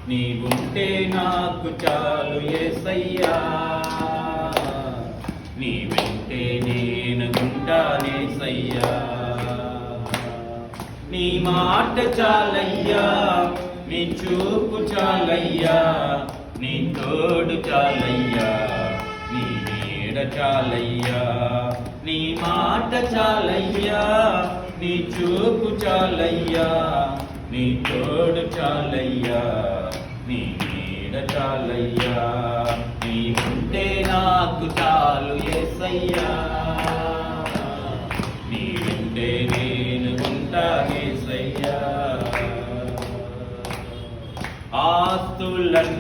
నీవుంటే నాకు చాలు యేసయ్యా, నీ వెంటే నేను ఉంటానేసయ్యా. నీ మాట చాలయ్యా, నీ చూపు చాలయ్యా, నీ తోడు చాలయ్యా, నీ నీడ చాలయ్యా. నీ మాట చాలయ్యా, నీ చూపు చాలయ్యా, నీ తోడు చాలయ్యా, నీ నీడ చాలయ్యా. నీవుంటే నాకు చాలు యేసయ్యా, నీ వెంటే నేను ఉంటానేసయ్యా. ఆస్తులన్నీ